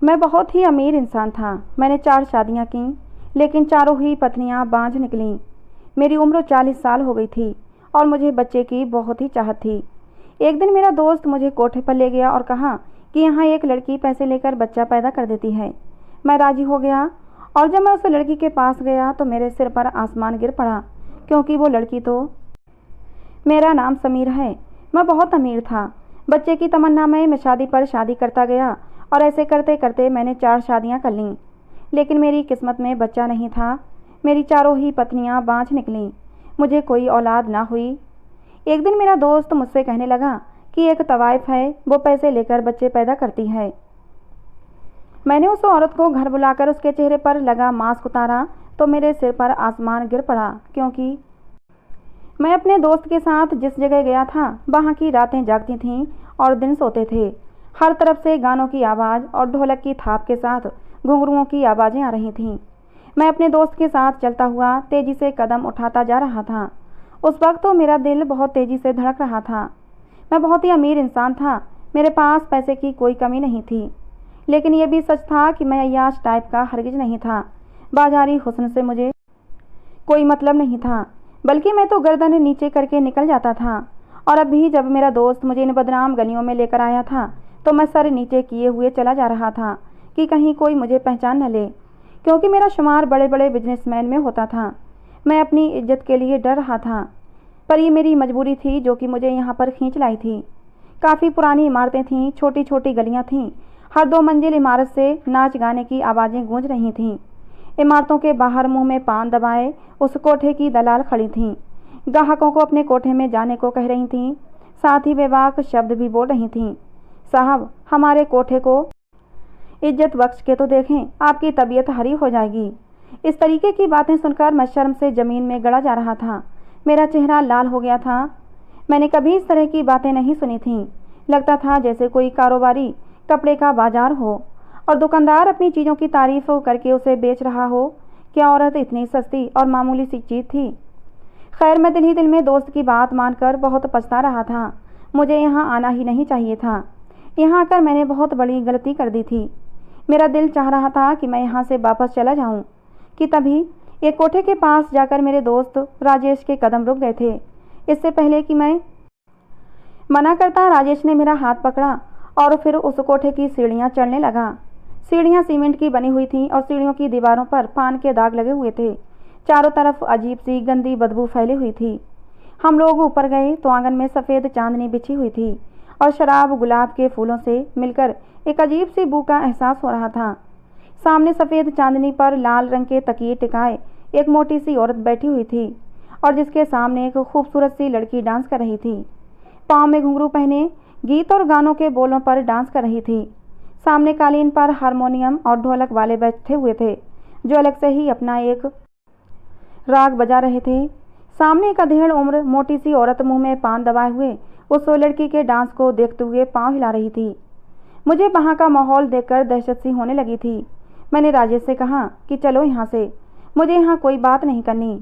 मैं बहुत ही अमीर इंसान था। मैंने 4 शादियां की, लेकिन चारों ही पत्नियां बांझ निकलीं। मेरी उम्र 40 साल हो गई थी और मुझे बच्चे की बहुत ही चाहत थी। एक दिन मेरा दोस्त मुझे कोठे पर ले गया और कहा कि यहाँ एक लड़की पैसे लेकर बच्चा पैदा कर देती है। मैं राजी हो गया और जब मैं उस लड़की के पास गया तो मेरे सिर पर आसमान गिर पड़ा, क्योंकि वो लड़की तो मेरा नाम समीर है। मैं बहुत अमीर था। बच्चे की तमन्ना में मैं शादी पर शादी करता गया और ऐसे करते करते मैंने 4 शादियां कर लीं, लेकिन मेरी किस्मत में बच्चा नहीं था। मेरी चारों ही पत्नियां बांझ निकलीं। मुझे कोई औलाद ना हुई। एक दिन मेरा दोस्त मुझसे कहने लगा कि एक तवाइफ है, वो पैसे लेकर बच्चे पैदा करती है। मैंने उस औरत को घर बुलाकर उसके चेहरे पर लगा मास्क उतारा तो मेरे सिर पर आसमान गिर पड़ा, क्योंकि मैं अपने दोस्त के साथ जिस जगह गया था वहाँ की रातें जागती थीं और दिन सोते थे। हर तरफ से गानों की आवाज़ और ढोलक की थाप के साथ घुंघरुओं की आवाज़ें आ रही थीं। मैं अपने दोस्त के साथ चलता हुआ तेज़ी से कदम उठाता जा रहा था। उस वक्त तो मेरा दिल बहुत तेज़ी से धड़क रहा था। मैं बहुत ही अमीर इंसान था। मेरे पास पैसे की कोई कमी नहीं थी, लेकिन यह भी सच था कि मैं अय्याश टाइप का हरगिज नहीं था। बाजारी हुस्न से मुझे कोई मतलब नहीं था, बल्कि मैं तो गर्दन नीचे करके निकल जाता था। और अब भी जब मेरा दोस्त मुझे इन बदनाम गलियों में लेकर आया था तो मैं सर नीचे किए हुए चला जा रहा था कि कहीं कोई मुझे पहचान न ले, क्योंकि मेरा शुमार बड़े बड़े बिजनेसमैन में होता था। मैं अपनी इज्जत के लिए डर रहा था, पर ये मेरी मजबूरी थी जो कि मुझे यहाँ पर खींच लाई थी। काफ़ी पुरानी इमारतें थीं, छोटी छोटी गलियाँ थीं। हर 2 मंजिल इमारत से नाच गाने की आवाज़ें गूंज रही थीं। इमारतों के बाहर मुंह में पान दबाए उस कोठे की दलाल खड़ी थीं। ग्राहकों को अपने कोठे में जाने को कह रही थीं, साथ ही बेबाक शब्द भी बोल रही थीं। साहब, हमारे कोठे को इज्जत बख्श के तो देखें, आपकी तबीयत हरी हो जाएगी। इस तरीके की बातें सुनकर मैं शर्म से ज़मीन में गड़ा जा रहा था। मेरा चेहरा लाल हो गया था। मैंने कभी इस तरह की बातें नहीं सुनी थीं। लगता था जैसे कोई कारोबारी कपड़े का बाजार हो और दुकानदार अपनी चीज़ों की तारीफ करके उसे बेच रहा हो। क्या औरत इतनी सस्ती और मामूली सी चीज़ थी। खैर, मैं दिल ही दिल में दोस्त की बात मानकर बहुत पछता रहा था। मुझे यहाँ आना ही नहीं चाहिए था। यहाँ आकर मैंने बहुत बड़ी गलती कर दी थी। मेरा दिल चाह रहा था कि मैं यहाँ से वापस चला जाऊँ कि तभी एक कोठे के पास जाकर मेरे दोस्त राजेश के कदम रुक गए थे। इससे पहले कि मैं मना करता, राजेश ने मेरा हाथ पकड़ा और फिर उस कोठे की सीढ़ियाँ चढ़ने लगा। सीढ़ियाँ सीमेंट की बनी हुई थीं और सीढ़ियों की दीवारों पर पान के दाग लगे हुए थे। चारों तरफ अजीब सी गंदी बदबू फैली हुई थी। हम लोग ऊपर गए तो आंगन में सफ़ेद चांदनी बिछी हुई थी और शराब गुलाब के फूलों से मिलकर एक अजीब सी बू का एहसास हो रहा था। सामने सफ़ेद चांदनी पर लाल रंग के तकिए टिकाए एक मोटी सी औरत बैठी हुई थी और जिसके सामने एक खूबसूरत सी लड़की डांस कर रही थी। पाँव में घुंघरू पहने गीत और गानों के बोलों पर डांस कर रही थी। सामने कालीन पर हारमोनियम और ढोलक वाले बैठे हुए थे, जो अलग से ही अपना एक राग बजा रहे थे। सामने एक अधेड़ उम्र मोटी सी औरत मुंह में पान दबाए हुए उस लड़की के डांस को देखते हुए पाँव हिला रही थी। मुझे वहाँ का माहौल देखकर दहशत सी होने लगी थी। मैंने राजेश से कहा कि चलो यहाँ से, मुझे यहाँ कोई बात नहीं करनी।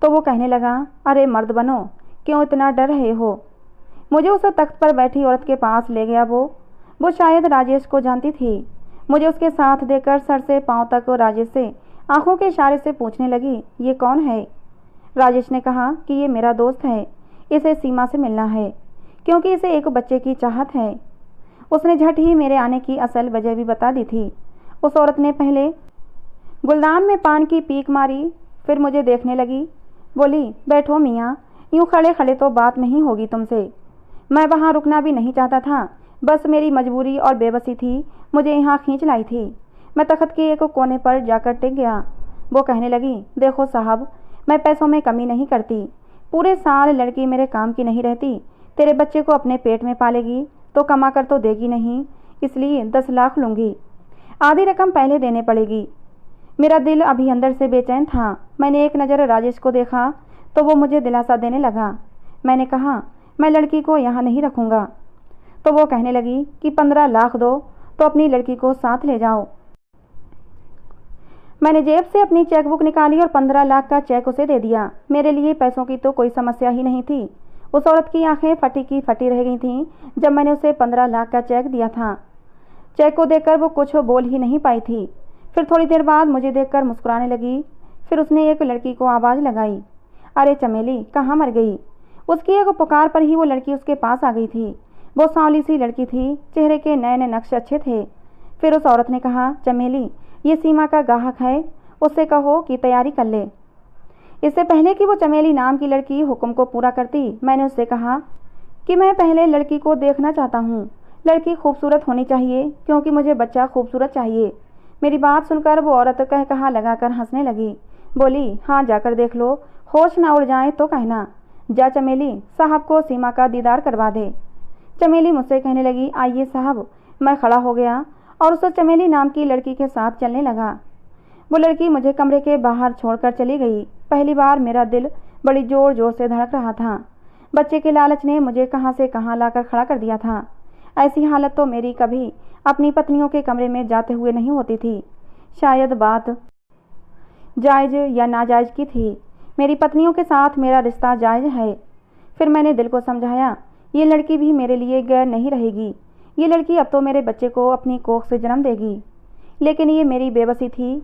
तो वो कहने लगा, अरे मर्द बनो, क्यों इतना डर रहे हो। मुझे उस तख्त पर बैठी औरत के पास ले गया। वो शायद राजेश को जानती थी। मुझे उसके साथ देकर सर से पाँव तक राजेश से आंखों के इशारे से पूछने लगी, ये कौन है। राजेश ने कहा कि ये मेरा दोस्त है, इसे सीमा से मिलना है, क्योंकि इसे एक बच्चे की चाहत है। उसने झट ही मेरे आने की असल वजह भी बता दी थी। उस औरत ने पहले गुलदान में पान की पीक मारी, फिर मुझे देखने लगी। बोली, बैठो मियाँ, यूँ खड़े खड़े तो बात नहीं होगी तुमसे। मैं वहाँ रुकना भी नहीं चाहता था, बस मेरी मजबूरी और बेबसी थी, मुझे यहाँ खींच लाई थी। मैं तख्त के एक कोने पर जाकर टिक गया। वो कहने लगी, देखो साहब, मैं पैसों में कमी नहीं करती। पूरे साल लड़की मेरे काम की नहीं रहती। तेरे बच्चे को अपने पेट में पालेगी तो कमा कर तो देगी नहीं, इसलिए 10 लाख लूँगी। आधी रकम पहले देने पड़ेगी। मेरा दिल अभी अंदर से बेचैन था। मैंने एक नज़र राजेश को देखा तो वो मुझे दिलासा देने लगा। मैंने कहा, मैं लड़की को यहाँ नहीं रखूँगा। तो वो कहने लगी कि 15 लाख दो तो अपनी लड़की को साथ ले जाओ। मैंने जेब से अपनी चेकबुक निकाली और 15 लाख का चेक उसे दे दिया। मेरे लिए पैसों की तो कोई समस्या ही नहीं थी। उस औरत की आंखें फटी की फटी रह गई थीं जब मैंने उसे 15 लाख का चेक दिया था। चेक को देखकर वो कुछ बोल ही नहीं पाई थी। फिर थोड़ी देर बाद मुझे देखकर मुस्कुराने लगी। फिर उसने एक लड़की को आवाज़ लगाई, अरे चमेली, कहाँ मर गई? उसकी एक पुकार पर ही वो लड़की उसके पास आ गई थी। वो सांवली सी लड़की थी, चेहरे के नए नए नक्श अच्छे थे। फिर उस औरत ने कहा, चमेली, ये सीमा का ग्राहक है, उससे कहो कि तैयारी कर ले। इससे पहले कि वो चमेली नाम की लड़की हुक्म को पूरा करती, मैंने उससे कहा कि मैं पहले लड़की को देखना चाहता हूँ। लड़की खूबसूरत होनी चाहिए, क्योंकि मुझे बच्चा खूबसूरत चाहिए। मेरी बात सुनकर वो औरत कह कहा लगाकर हंसने लगी। बोली, हाँ जाकर देख लो, होश ना उड़ जाए तो कहना। जा चमेली, साहब को सीमा का दीदार करवा दे। चमेली मुझसे कहने लगी, आइए साहब। मैं खड़ा हो गया और उस चमेली नाम की लड़की के साथ चलने लगा। वो लड़की मुझे कमरे के बाहर छोड़कर चली गई। पहली बार मेरा दिल बड़ी जोर जोर से धड़क रहा था। बच्चे के लालच ने मुझे कहाँ से कहाँ लाकर खड़ा कर दिया था। ऐसी हालत तो मेरी कभी अपनी पत्नियों के कमरे में जाते हुए नहीं होती थी। शायद बात जायज़ या नाजायज़ की थी। मेरी पत्नियों के साथ मेरा रिश्ता जायज़ है। फिर मैंने दिल को समझाया, ये लड़की भी मेरे लिए गैर नहीं रहेगी। ये लड़की अब तो मेरे बच्चे को अपनी कोख से जन्म देगी। लेकिन ये मेरी बेबसी थी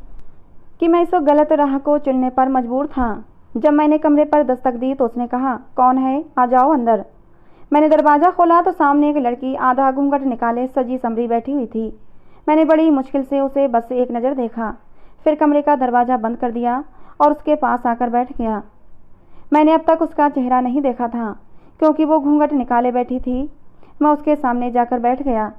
कि मैं इस गलत राह को चुनने पर मजबूर था। जब मैंने कमरे पर दस्तक दी तो उसने कहा, कौन है, आ जाओ अंदर। मैंने दरवाज़ा खोला तो सामने एक लड़की आधा घूंघट निकाले सजी संवरी बैठी हुई थी। मैंने बड़ी मुश्किल से उसे बस एक नज़र देखा, फिर कमरे का दरवाज़ा बंद कर दिया और उसके पास आकर बैठ गया। मैंने अब तक उसका चेहरा नहीं देखा था, क्योंकि वो घूंघट निकाले बैठी थी। मैं उसके सामने जाकर बैठ गया,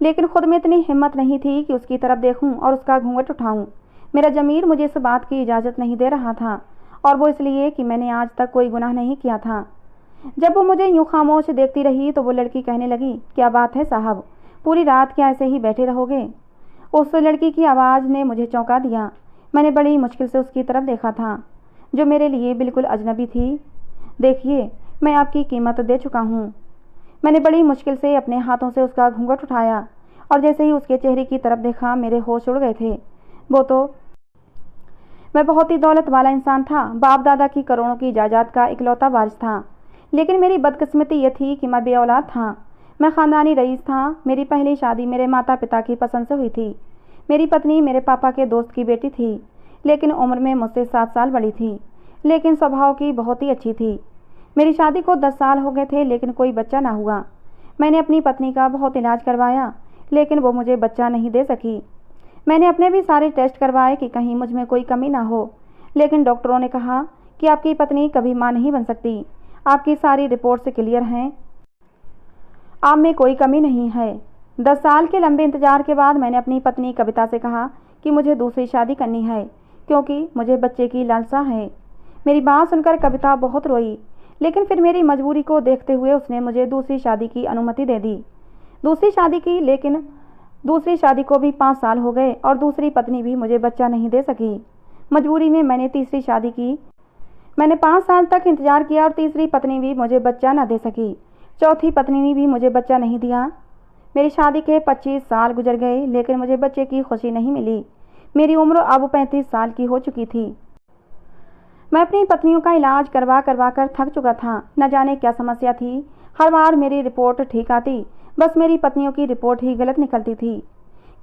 लेकिन खुद में इतनी हिम्मत नहीं थी कि उसकी तरफ देखूं और उसका घूंघट उठाऊं। मेरा ज़मीर मुझे इस बात की इजाज़त नहीं दे रहा था, और वो इसलिए कि मैंने आज तक कोई गुनाह नहीं किया था। जब वो मुझे यूं खामोश देखती रही तो वो लड़की कहने लगी, क्या बात है साहब, पूरी रात क्या ऐसे ही बैठे रहोगे? उस लड़की की आवाज़ ने मुझे चौंका दिया। मैंने बड़ी मुश्किल से उसकी तरफ देखा था, जो मेरे लिए बिल्कुल अजनबी थी। देखिए, मैं आपकी कीमत दे चुका हूँ। मैंने बड़ी मुश्किल से अपने हाथों से उसका घूंघट उठाया और जैसे ही उसके चेहरे की तरफ देखा, मेरे होश उड़ गए थे। वो तो मैं बहुत ही दौलत वाला इंसान था, बाप दादा की करोड़ों की जायदाद का इकलौता वारिस था। लेकिन मेरी बदकिस्मती ये थी कि मैं बेऔलाद था। मैं ख़ानदानी रईस था। मेरी पहली शादी मेरे माता पिता की पसंद से हुई थी। मेरी पत्नी मेरे पापा के दोस्त की बेटी थी, लेकिन उम्र में मुझसे 7 साल बड़ी थी, लेकिन स्वभाव की बहुत ही अच्छी थी। मेरी शादी को 10 साल हो गए थे, लेकिन कोई बच्चा ना हुआ। मैंने अपनी पत्नी का बहुत इलाज करवाया, लेकिन वो मुझे बच्चा नहीं दे सकी। मैंने अपने भी सारे टेस्ट करवाए कि कहीं मुझ में कोई कमी ना हो, लेकिन डॉक्टरों ने कहा कि आपकी पत्नी कभी माँ नहीं बन सकती। आपकी सारी रिपोर्ट से क्लियर हैं, आप में कोई कमी नहीं है। 10 साल के लंबे इंतजार के बाद मैंने अपनी पत्नी कविता से कहा कि मुझे दूसरी शादी करनी है, क्योंकि मुझे बच्चे की लालसा है। मेरी बात सुनकर कविता बहुत रोई, लेकिन फिर मेरी मजबूरी को देखते हुए उसने मुझे दूसरी शादी की अनुमति दे दी। दूसरी शादी की, लेकिन दूसरी शादी को भी 5 साल हो गए और दूसरी पत्नी भी मुझे बच्चा नहीं दे सकी। मजबूरी में मैंने तीसरी शादी की। मैंने 5 साल तक इंतजार किया और तीसरी पत्नी भी मुझे बच्चा न दे सकी। चौथी पत्नी ने भी मुझे बच्चा नहीं दिया। मेरी शादी के 25 साल गुजर गए, लेकिन मुझे बच्चे की खुशी नहीं मिली। मेरी उम्र अब 35 साल की हो चुकी थी। मैं अपनी पत्नियों का इलाज करवा करवा कर थक चुका था। न जाने क्या समस्या थी, हर बार मेरी रिपोर्ट ठीक आती, बस मेरी पत्नियों की रिपोर्ट ही गलत निकलती थी।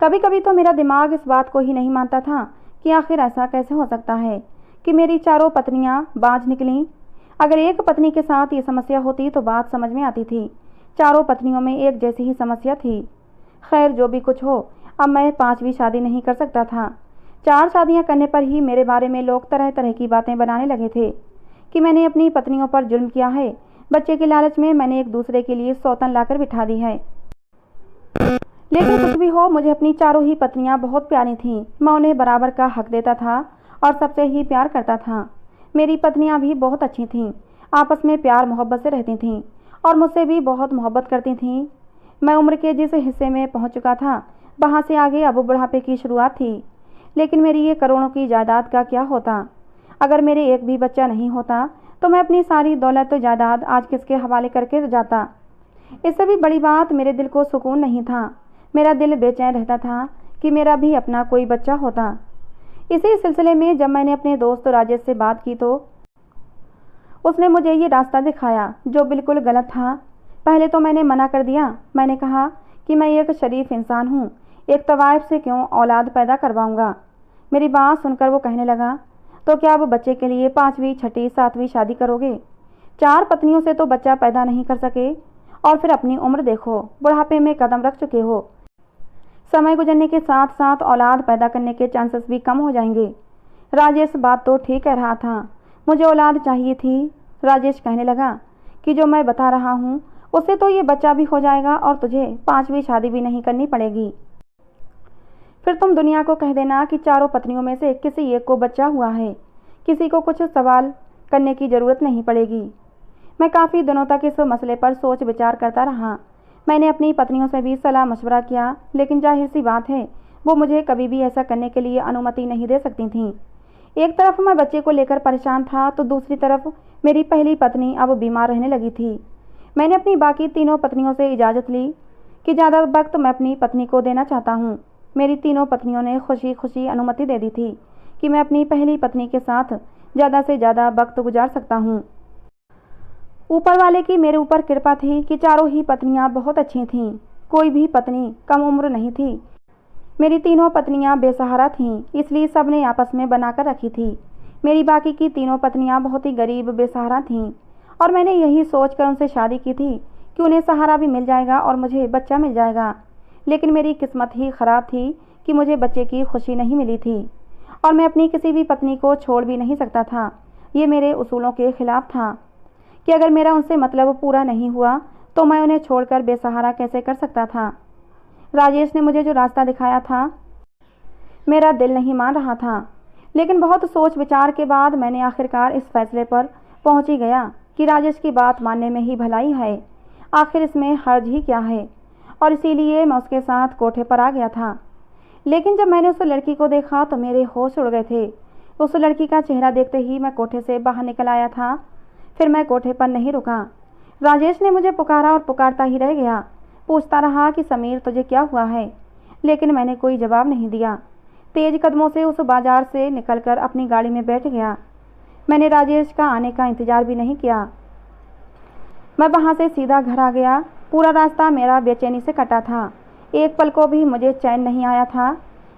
कभी कभी तो मेरा दिमाग इस बात को ही नहीं मानता था कि आखिर ऐसा कैसे हो सकता है कि मेरी चारों पत्नियां बाज निकलीं। अगर एक पत्नी के साथ ये समस्या होती तो बात समझ में आती थी। चारों पत्नियों में एक जैसी ही समस्या थी। खैर, जो भी कुछ हो, अब मैं 5वीं शादी नहीं कर सकता था। 4 शादियां करने पर ही मेरे बारे में लोग तरह तरह की बातें बनाने लगे थे कि मैंने अपनी पत्नियों पर जुल्म किया है। बच्चे के लालच में मैंने एक दूसरे के लिए सौतन लाकर बिठा दी है। लेकिन कुछ भी हो, मुझे अपनी चारों ही पत्नियां बहुत प्यारी थीं। मैं उन्हें बराबर का हक देता था और सबसे ही प्यार करता था। मेरी पत्नियां भी बहुत अच्छी थीं, आपस में प्यार मोहब्बत से रहती थीं और मुझसे भी बहुत मोहब्बत करती थीं। मैं उम्र के जिस हिस्से में पहुंच चुका था, वहां से आगे अब बुढ़ापे की शुरुआत थी। लेकिन मेरी ये करोड़ों की जायदाद का क्या होता? अगर मेरे एक भी बच्चा नहीं होता तो मैं अपनी सारी दौलत जायदाद आज किसके हवाले करके जाता? इससे भी बड़ी बात, मेरे दिल को सुकून नहीं था। मेरा दिल बेचैन रहता था कि मेरा भी अपना कोई बच्चा होता। इसी सिलसिले में जब मैंने अपने दोस्त राजेश से बात की तो उसने मुझे ये रास्ता दिखाया जो बिल्कुल गलत था। पहले तो मैंने मना कर दिया। मैंने कहा कि मैं एक शरीफ इंसान हूँ, एक तवाइफ से क्यों औलाद पैदा करवाऊँगा। मेरी बात सुनकर वो कहने लगा, तो क्या वो बच्चे के लिए 5वीं, 6ठी, 7वीं शादी करोगे? 4 पत्नियों से तो बच्चा पैदा नहीं कर सके, और फिर अपनी उम्र देखो, बुढ़ापे में कदम रख चुके हो। समय गुजरने के साथ साथ औलाद पैदा करने के चांसेस भी कम हो जाएंगे। राजेश बात तो ठीक कह रहा था, मुझे औलाद चाहिए थी। राजेश कहने लगा कि जो मैं बता रहा हूँ उससे तो ये बच्चा भी हो जाएगा और तुझे 5वीं शादी भी नहीं करनी पड़ेगी। फिर तुम दुनिया को कह देना कि 4 पत्नियों में से किसी एक को बच्चा हुआ है, किसी को कुछ सवाल करने की ज़रूरत नहीं पड़ेगी। मैं काफ़ी दिनों तक इस मसले पर सोच विचार करता रहा। मैंने अपनी पत्नियों से भी सलाह मशवरा किया, लेकिन जाहिर सी बात है वो मुझे कभी भी ऐसा करने के लिए अनुमति नहीं दे सकती थीं। एक तरफ मैं बच्चे को लेकर परेशान था, तो दूसरी तरफ मेरी पहली पत्नी अब बीमार रहने लगी थी। मैंने अपनी बाकी तीनों पत्नियों से इजाज़त ली कि ज़्यादा वक्त मैं अपनी पत्नी को देना चाहता हूँ। मेरी तीनों पत्नियों ने खुशी खुशी अनुमति दे दी थी कि मैं अपनी पहली पत्नी के साथ ज़्यादा से ज़्यादा वक्त गुजार सकता हूँ। ऊपर वाले की मेरे ऊपर कृपा थी कि चारों ही पत्नियां बहुत अच्छी थीं। कोई भी पत्नी कम उम्र नहीं थी। मेरी तीनों पत्नियां बेसहारा थीं, इसलिए सब ने आपस में बनाकर रखी थी। मेरी बाकी की तीनों पत्नियां बहुत ही गरीब बेसहारा थीं, और मैंने यही सोचकर उनसे शादी की थी कि उन्हें सहारा भी मिल जाएगा और मुझे बच्चा मिल जाएगा। लेकिन मेरी किस्मत ही ख़राब थी कि मुझे बच्चे की खुशी नहीं मिली थी, और मैं अपनी किसी भी पत्नी को छोड़ भी नहीं सकता था। ये मेरे उसूलों के खिलाफ था कि अगर मेरा उनसे मतलब पूरा नहीं हुआ तो मैं उन्हें छोड़कर बेसहारा कैसे कर सकता था। राजेश ने मुझे जो रास्ता दिखाया था, मेरा दिल नहीं मान रहा था, लेकिन बहुत सोच विचार के बाद मैंने आखिरकार इस फैसले पर पहुंच ही गया कि राजेश की बात मानने में ही भलाई है। आखिर इसमें हर्ज ही क्या है, और इसीलिए मैं उसके साथ कोठे पर आ गया था। लेकिन जब मैंने उस लड़की को देखा तो मेरे होश उड़ गए थे। उस लड़की का चेहरा देखते ही मैं कोठे से बाहर निकल आया था। फिर मैं कोठे पर नहीं रुका। राजेश ने मुझे पुकारा और पुकारता ही रह गया। पूछता रहा कि समीर तुझे क्या हुआ है, लेकिन मैंने कोई जवाब नहीं दिया। तेज कदमों से उस बाजार से निकलकर अपनी गाड़ी में बैठ गया। मैंने राजेश का आने का इंतजार भी नहीं किया। मैं वहाँ से सीधा घर आ गया। पूरा रास्ता मेरा बेचैनी से कटा था। एक पल को भी मुझे चैन नहीं आया था।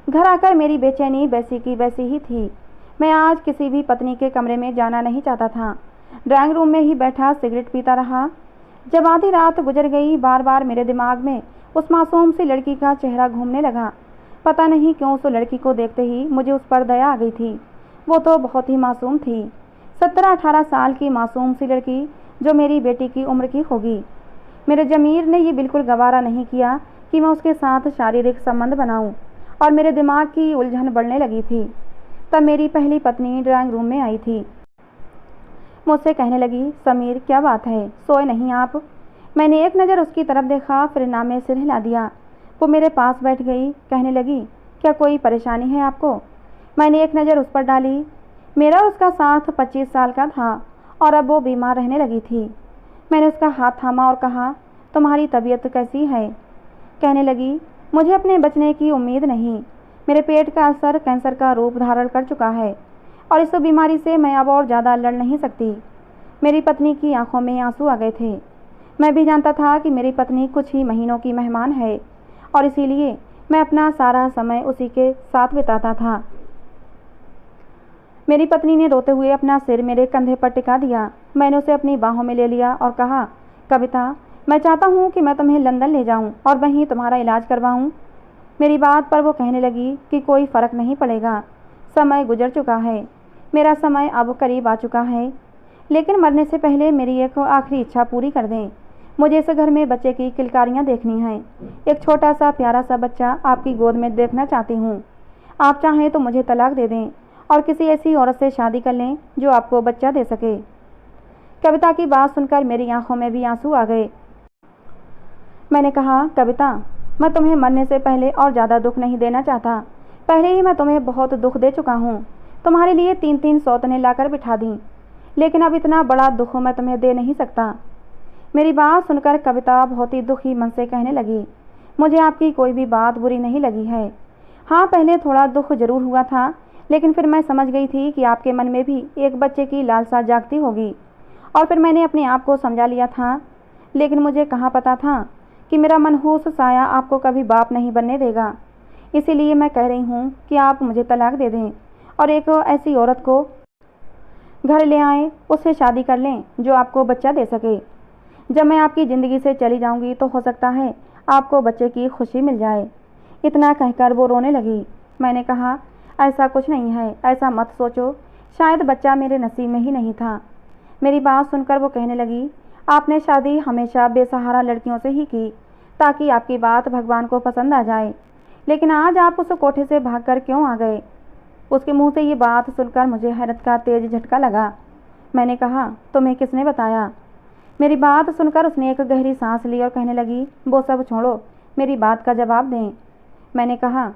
घर आकर मेरी बेचैनी वैसी की वैसी ही थी। मैं आज किसी भी पत्नी के कमरे में जाना नहीं चाहता था। ड्राइंग रूम में ही बैठा सिगरेट पीता रहा। जब आधी रात गुजर गई, बार बार मेरे दिमाग में उस मासूम सी लड़की का चेहरा घूमने लगा। पता नहीं क्यों उस लड़की को देखते ही मुझे उस पर दया आ गई थी। वो तो बहुत ही मासूम थी, 17-18 साल की मासूम सी लड़की जो मेरी बेटी की उम्र की होगी। मेरे ज़मीर ने ये बिल्कुल गवारा नहीं किया कि मैं उसके साथ शारीरिक संबंध बनाऊं, और मेरे दिमाग की उलझन बढ़ने लगी थी। तब मेरी पहली पत्नी ड्राइंग रूम में आई थी। मुझसे कहने लगी, समीर क्या बात है, सोए नहीं आप? मैंने एक नज़र उसकी तरफ देखा, फिर नाम में सिर हिला दिया। वो मेरे पास बैठ गई। कहने लगी, क्या कोई परेशानी है आपको? मैंने एक नज़र उस पर डाली। मेरा उसका साथ 25 साल का था, और अब वो बीमार रहने लगी थी। मैंने उसका हाथ थामा और कहा, तुम्हारी तबीयत कैसी है? कहने लगी, मुझे अपने बचने की उम्मीद नहीं। मेरे पेट का अल्सर कैंसर का रूप धारण कर चुका है, और इस बीमारी से मैं अब और ज़्यादा लड़ नहीं सकती। मेरी पत्नी की आंखों में आंसू आ गए थे। मैं भी जानता था कि मेरी पत्नी कुछ ही महीनों की मेहमान है, और इसीलिए मैं अपना सारा समय उसी के साथ बिताता था। मेरी पत्नी ने रोते हुए अपना सिर मेरे कंधे पर टिका दिया। मैंने उसे अपनी बाहों में ले लिया और कहा, कविता, मैं चाहता हूँ कि मैं तुम्हें लंदन ले जाऊँ और वहीं तुम्हारा इलाज करवाऊँ। मेरी बात पर वो कहने लगी कि कोई फ़र्क नहीं पड़ेगा, समय गुजर चुका है, मेरा समय अब करीब आ चुका है। लेकिन मरने से पहले मेरी एक आखिरी इच्छा पूरी कर दें। मुझे इस घर में बच्चे की किलकारियाँ देखनी हैं। एक छोटा सा प्यारा सा बच्चा आपकी गोद में देखना चाहती हूँ। आप चाहें तो मुझे तलाक दे दें और किसी ऐसी औरत से शादी कर लें जो आपको बच्चा दे सके। कविता की बात सुनकर मेरी आंखों में भी आंसू आ गए। मैंने कहा, कविता, मैं तुम्हें मरने से पहले और ज़्यादा दुख नहीं देना चाहता। पहले ही मैं तुम्हें बहुत दुख दे चुका हूँ। तुम्हारे लिए 3-3 सौतनें लाकर बिठा दी, लेकिन अब इतना बड़ा दुख मैं तुम्हें दे नहीं सकता। मेरी बात सुनकर कविता बहुत ही दुखी मन से कहने लगी, मुझे आपकी कोई भी बात बुरी नहीं लगी है। हाँ, पहले थोड़ा दुख जरूर हुआ था, लेकिन फिर मैं समझ गई थी कि आपके मन में भी एक बच्चे की लालसा जागती होगी, और फिर मैंने अपने आप को समझा लिया था। लेकिन मुझे कहाँ पता था कि मेरा मनहूस साया आपको कभी बाप नहीं बनने देगा। इसीलिए मैं कह रही हूँ कि आप मुझे तलाक दे दें और एक ऐसी औरत को घर ले आएं, उससे शादी कर लें जो आपको बच्चा दे सके। जब मैं आपकी ज़िंदगी से चली जाऊंगी तो हो सकता है आपको बच्चे की खुशी मिल जाए। इतना कहकर वो रोने लगी। मैंने कहा, ऐसा कुछ नहीं है, ऐसा मत सोचो, शायद बच्चा मेरे नसीब में ही नहीं था। मेरी बात सुनकर वो कहने लगी, आपने शादी हमेशा बेसहारा लड़कियों से ही की ताकि आपकी बात भगवान को पसंद आ जाए, लेकिन आज आप उस कोठे से भागकर क्यों आ गए? उसके मुंह से ये बात सुनकर मुझे हैरत का तेज झटका लगा। मैंने कहा, तुम्हें किसने बताया? मेरी बात सुनकर उसने एक गहरी सांस ली और कहने लगी, वो सब छोड़ो, मेरी बात का जवाब दें। मैंने कहा,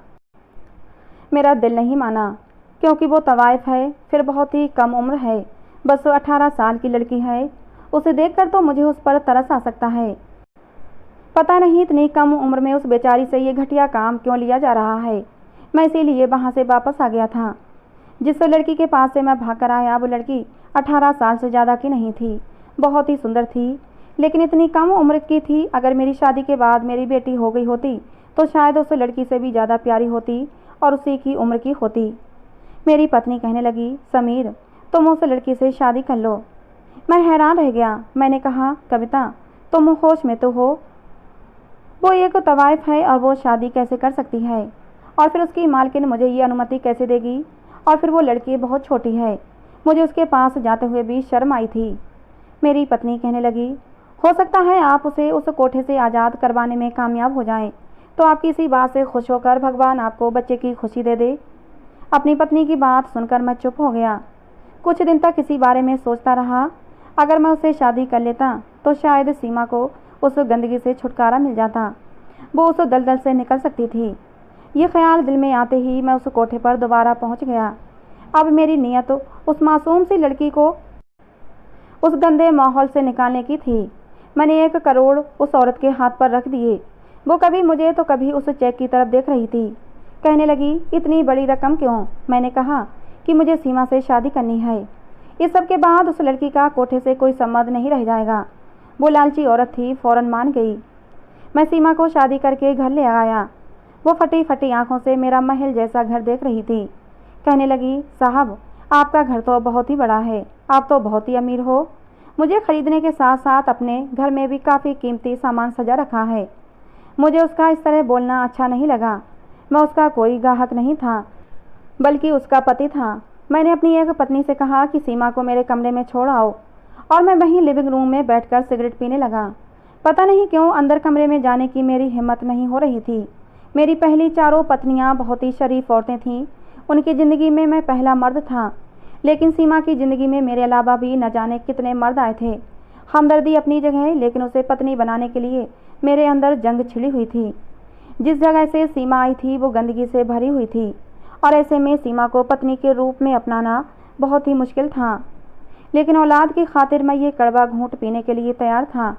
मेरा दिल नहीं माना, क्योंकि वो तवाइफ है, फिर बहुत ही कम उम्र है, बस 18 साल की लड़की है। उसे देखकर तो मुझे उस पर तरस आ सकता है। पता नहीं इतनी कम उम्र में उस बेचारी से ये घटिया काम क्यों लिया जा रहा है। मैं इसीलिए वहाँ से वापस आ गया था। जिस लड़की के पास से मैं भागकर आया वो लड़की 18 साल से ज़्यादा की नहीं थी, बहुत ही सुंदर थी, लेकिन इतनी कम उम्र की थी। अगर मेरी शादी के बाद मेरी बेटी हो गई होती तो शायद उस लड़की से भी ज़्यादा प्यारी होती और उसी की उम्र की होती। मेरी पत्नी कहने लगी, समीर, तुम उस लड़की से शादी कर लो। मैं हैरान रह गया। मैंने कहा, कविता, तुम होश में तो हो? वो एक तवाइफ है और वो शादी कैसे कर सकती है? और फिर उसकी मालकिन मुझे ये अनुमति कैसे देगी? और फिर वो लड़की बहुत छोटी है, मुझे उसके पास जाते हुए भी शर्म आई थी। मेरी पत्नी कहने लगी, हो सकता है आप उसे उस कोठे से आज़ाद करवाने में कामयाब हो जाएं, तो आपकी इसी बात से खुश होकर भगवान आपको बच्चे की खुशी दे दे। अपनी पत्नी की बात सुनकर मैं चुप हो गया। कुछ दिन तक इसी बारे में सोचता रहा। अगर मैं उससे शादी कर लेता तो शायद सीमा को उस गंदगी से छुटकारा मिल जाता, वो उस दलदल से निकल सकती थी। ये ख्याल दिल में आते ही मैं उस कोठे पर दोबारा पहुंच गया। अब मेरी नीयत उस मासूम सी लड़की को उस गंदे माहौल से निकालने की थी। मैंने 1 करोड़ उस औरत के हाथ पर रख दिए। वो कभी मुझे तो कभी उस चेक की तरफ देख रही थी। कहने लगी, इतनी बड़ी रकम क्यों? मैंने कहा कि मुझे सीमा से शादी करनी है। इस सब के बाद उस लड़की का कोठे से कोई संबंध नहीं रह जाएगा। वो लालची औरत थी, फौरन मान गई। मैं सीमा को शादी करके घर ले आया। वो फटी फटी आंखों से मेरा महल जैसा घर देख रही थी। कहने लगी, साहब, आपका घर तो बहुत ही बड़ा है, आप तो बहुत ही अमीर हो। मुझे खरीदने के साथ साथ अपने घर में भी काफ़ी कीमती सामान सजा रखा है। मुझे उसका इस तरह बोलना अच्छा नहीं लगा। मैं उसका कोई ग्राहक नहीं था, बल्कि उसका पति था। मैंने अपनी एक पत्नी से कहा कि सीमा को मेरे कमरे में छोड़ आओ, और मैं वहीं लिविंग रूम में बैठकर सिगरेट पीने लगा। पता नहीं क्यों अंदर कमरे में जाने की मेरी हिम्मत नहीं हो रही थी। मेरी पहली 4 पत्नियां बहुत ही शरीफ औरतें थीं। उनकी ज़िंदगी में मैं पहला मर्द था, लेकिन सीमा की ज़िंदगी में मेरे अलावा भी न जाने कितने मर्द आए थे। हमदर्दी अपनी जगह, लेकिन उसे पत्नी बनाने के लिए मेरे अंदर जंग छिड़ी हुई थी। जिस जगह से सीमा आई थी वो गंदगी से भरी हुई थी, और ऐसे में सीमा को पत्नी के रूप में अपनाना बहुत ही मुश्किल था। लेकिन औलाद की खातिर मैं ये कड़वा घूंट पीने के लिए तैयार था।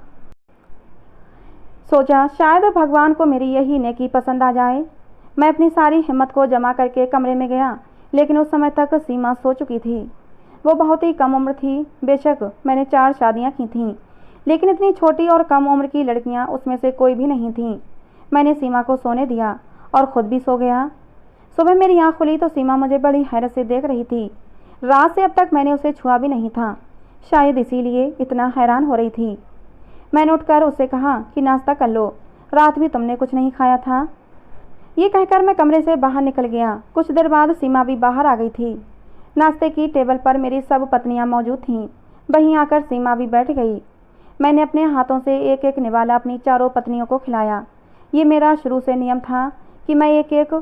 सोचा शायद भगवान को मेरी यही नेकी पसंद आ जाए। मैं अपनी सारी हिम्मत को जमा करके कमरे में गया, लेकिन उस समय तक सीमा सो चुकी थी। वो बहुत ही कम उम्र थी। बेशक मैंने 4 शादियां की थीं, लेकिन इतनी छोटी और कम उम्र की लड़कियां उसमें से कोई भी नहीं थीं। मैंने सीमा को सोने दिया और ख़ुद भी सो गया। सुबह मेरी आँख खुली तो सीमा मुझे बड़ी हैरत से देख रही थी। रात से अब तक मैंने उसे छुआ भी नहीं था, शायद इसीलिए इतना हैरान हो रही थी। मैंने उठकर उससे कहा कि नाश्ता कर लो, रात भी तुमने कुछ नहीं खाया था। ये कहकर मैं कमरे से बाहर निकल गया। कुछ देर बाद सीमा भी बाहर आ गई थी। नाश्ते की टेबल पर मेरी सब पत्नियां मौजूद थीं। वहीं आकर सीमा भी बैठ गई। मैंने अपने हाथों से एक एक निवाला अपनी 4 पत्नियों को खिलाया। ये मेरा शुरू से नियम था कि मैं एक एक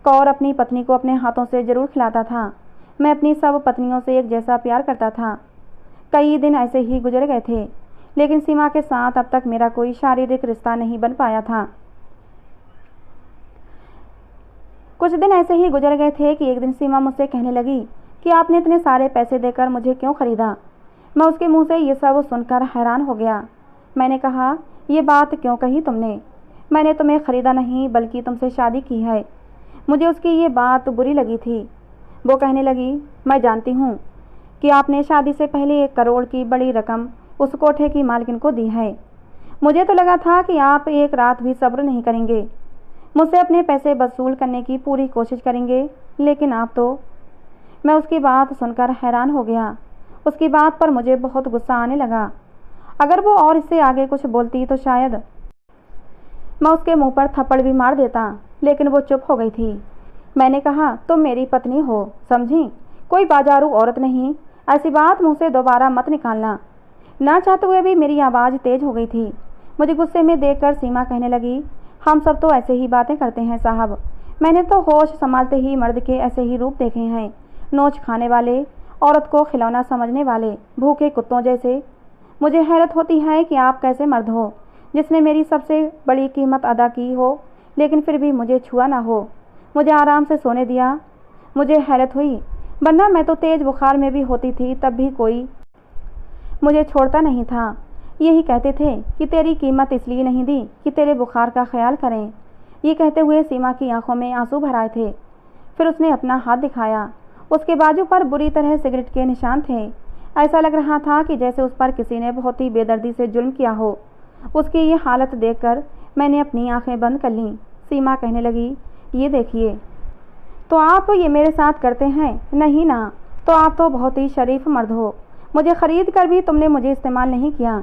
कौर अपनी पत्नी को अपने हाथों से ज़रूर खिलाता था। मैं अपनी सब पत्नियों से एक जैसा प्यार करता था। कई दिन ऐसे ही गुजर गए थे, लेकिन सीमा के साथ अब तक मेरा कोई शारीरिक रिश्ता नहीं बन पाया था। कुछ दिन ऐसे ही गुजर गए थे कि एक दिन सीमा मुझसे कहने लगी कि आपने इतने सारे पैसे देकर मुझे क्यों ख़रीदा। मैं उसके मुंह से ये सब सुनकर हैरान हो गया। मैंने कहा, ये बात क्यों कही तुमने? मैंने तुम्हें ख़रीदा नहीं, बल्कि तुमसे शादी की है। मुझे उसकी ये बात बुरी लगी थी। वो कहने लगी, मैं जानती हूँ कि आपने शादी से पहले 1 करोड़ की बड़ी रकम उस कोठे की मालकिन को दी है। मुझे तो लगा था कि आप एक रात भी सब्र नहीं करेंगे, मुझसे अपने पैसे वसूल करने की पूरी कोशिश करेंगे, लेकिन आप तो। मैं उसकी बात सुनकर हैरान हो गया। उसकी बात पर मुझे बहुत गुस्सा आने लगा। अगर वो और इससे आगे कुछ बोलती तो शायद मैं उसके मुंह पर थप्पड़ भी मार देता, लेकिन वो चुप हो गई थी। मैंने कहा, तुम मेरी पत्नी हो, समझी, कोई बाजारू औरत नहीं। ऐसी बात मुंह से दोबारा मत निकालना। ना चाहते हुए भी मेरी आवाज़ तेज हो गई थी। मुझे गुस्से में देखकर सीमा कहने लगी, हम सब तो ऐसे ही बातें करते हैं साहब। मैंने तो होश संभालते ही मर्द के ऐसे ही रूप देखे हैं, नोच खाने वाले, औरत को खिलौना समझने वाले, भूखे कुत्तों जैसे। मुझे हैरत होती है कि आप कैसे मर्द हो, जिसने मेरी सबसे बड़ी कीमत अदा की हो, लेकिन फिर भी मुझे छुआ ना हो, मुझे आराम से सोने दिया। मुझे हैरत हुई, वरना मैं तो तेज़ बुखार में भी होती थी तब भी कोई मुझे छोड़ता नहीं था। यही कहते थे कि तेरी कीमत इसलिए नहीं दी कि तेरे बुखार का ख्याल करें। ये कहते हुए सीमा की आंखों में आंसू भर आए थे। फिर उसने अपना हाथ दिखाया। उसके बाजू पर बुरी तरह सिगरेट के निशान थे। ऐसा लग रहा था कि जैसे उस पर किसी ने बहुत ही बेदर्दी से जुल्म किया हो। उसकी ये हालत देखकर मैंने अपनी आंखें बंद कर लीं। सीमा कहने लगी, ये देखिए, तो आप ये मेरे साथ करते हैं? नहीं ना, तो आप तो बहुत ही शरीफ मर्द हो। मुझे ख़रीद कर भी तुमने मुझे इस्तेमाल नहीं किया।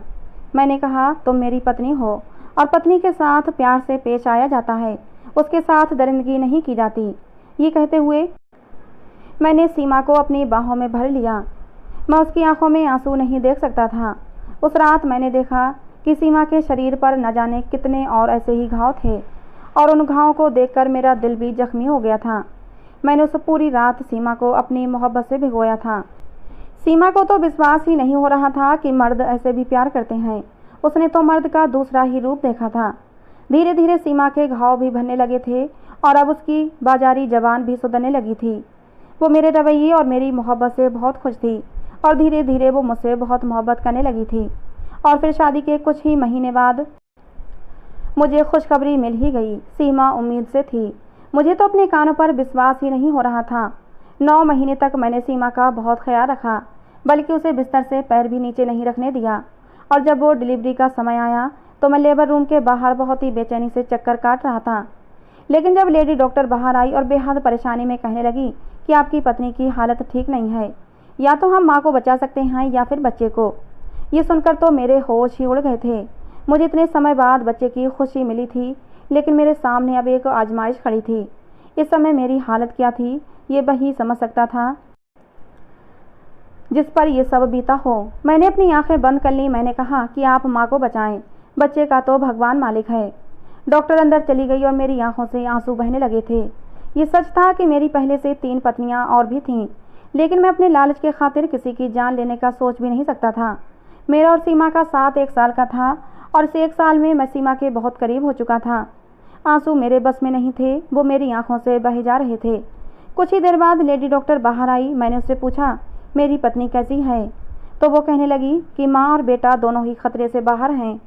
मैंने कहा, तुम मेरी पत्नी हो और पत्नी के साथ प्यार से पेश आया जाता है, उसके साथ दरिंदगी नहीं की जाती। ये कहते हुए मैंने सीमा को अपनी बाहों में भर लिया। मैं उसकी आंखों में आंसू नहीं देख सकता था। उस रात मैंने देखा कि सीमा के शरीर पर न जाने कितने और ऐसे ही घाव थे, और उन घावों को देखकर मेरा दिल भी जख्मी हो गया था। मैंने उस पूरी रात सीमा को अपनी मोहब्बत से भिगोया था। सीमा को तो विश्वास ही नहीं हो रहा था कि मर्द ऐसे भी प्यार करते हैं। उसने तो मर्द का दूसरा ही रूप देखा था। धीरे धीरे सीमा के घाव भी भरने लगे थे और अब उसकी बाजारी जबान भी सुधरने लगी थी। वो मेरे रवैये और मेरी मोहब्बत से बहुत खुश थी और धीरे धीरे वो मुझसे बहुत मोहब्बत करने लगी थी। और फिर शादी के कुछ ही महीने बाद मुझे खुशखबरी मिल ही गई। सीमा उम्मीद से थी। मुझे तो अपने कानों पर विश्वास ही नहीं हो रहा था। 9 महीने तक मैंने सीमा का बहुत ख्याल रखा, बल्कि उसे बिस्तर से पैर भी नीचे नहीं रखने दिया। और जब वो डिलीवरी का समय आया तो मैं लेबर रूम के बाहर बहुत ही बेचैनी से चक्कर काट रहा था। लेकिन जब लेडी डॉक्टर बाहर आई और बेहद परेशानी में कहने लगी कि आपकी पत्नी की हालत ठीक नहीं है, या तो हम माँ को बचा सकते हैं या फिर बच्चे को। ये सुनकर तो मेरे होश ही उड़ गए थे। मुझे इतने समय बाद बच्चे की खुशी मिली थी, लेकिन मेरे सामने अब एक आजमाइश खड़ी थी। इस समय मेरी हालत क्या थी ये वही समझ सकता था जिस पर यह सब बीता हो। मैंने अपनी आंखें बंद कर ली। मैंने कहा कि आप माँ को बचाएं, बच्चे का तो भगवान मालिक है। डॉक्टर अंदर चली गई और मेरी आंखों से आंसू बहने लगे थे। ये सच था कि मेरी पहले से 3 पत्नियां और भी थीं, लेकिन मैं अपने लालच के खातिर किसी की जान लेने का सोच भी नहीं सकता था। मेरा और सीमा का साथ 1 साल का था और इस 1 साल में मैं सीमा के बहुत करीब हो चुका था। आंसू मेरे बस में नहीं थे, वो मेरी आंखों से बहे जा रहे थे। कुछ ही देर बाद लेडी डॉक्टर बाहर आई। मैंने उससे पूछा, मेरी पत्नी कैसी है? तो वो कहने लगी कि माँ और बेटा दोनों ही खतरे से बाहर हैं।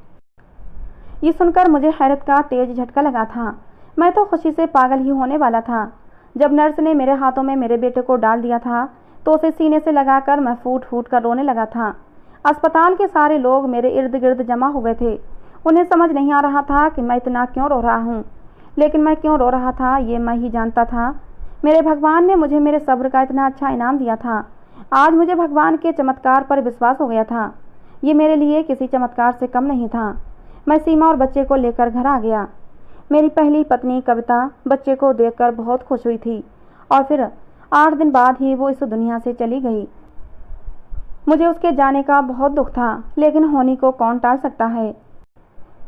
ये सुनकर मुझे हैरत का तेज झटका लगा था। मैं तो खुशी से पागल ही होने वाला था। जब नर्स ने मेरे हाथों में मेरे बेटे को डाल दिया था तो उसे सीने से लगाकर मैं फूट फूट कर रोने लगा था। अस्पताल के सारे लोग मेरे इर्द गिर्द जमा हो गए थे। उन्हें समझ नहीं आ रहा था कि मैं इतना क्यों रो रहा हूँ, लेकिन मैं क्यों रो रहा था ये मैं ही जानता था। मेरे भगवान ने मुझे मेरे सब्र का इतना अच्छा इनाम दिया था। आज मुझे भगवान के चमत्कार पर विश्वास हो गया था। ये मेरे लिए किसी चमत्कार से कम नहीं था। मैं सीमा और बच्चे को लेकर घर आ गया। मेरी पहली पत्नी कविता बच्चे को देखकर बहुत खुश हुई थी और फिर 8 दिन बाद ही वो इस दुनिया से चली गई। मुझे उसके जाने का बहुत दुख था, लेकिन होनी को कौन टाल सकता है।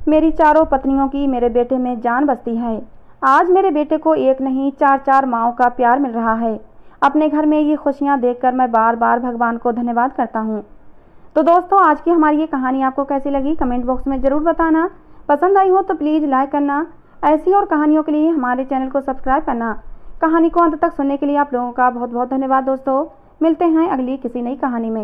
मेरी चारों पत्नियों की मेरे बेटे में जान बसती है। आज मेरे बेटे को एक नहीं 4-4 माँओं का प्यार मिल रहा है। अपने घर में ये खुशियाँ देखकर मैं बार बार भगवान को धन्यवाद करता हूँ। तो दोस्तों, आज की हमारी ये कहानी आपको कैसी लगी कमेंट बॉक्स में ज़रूर बताना। पसंद आई हो तो प्लीज़ लाइक करना। ऐसी और कहानियों के लिए हमारे चैनल को सब्सक्राइब करना। कहानी को अंत तक सुनने के लिए आप लोगों का बहुत बहुत धन्यवाद दोस्तों। मिलते हैं अगली किसी नई कहानी में।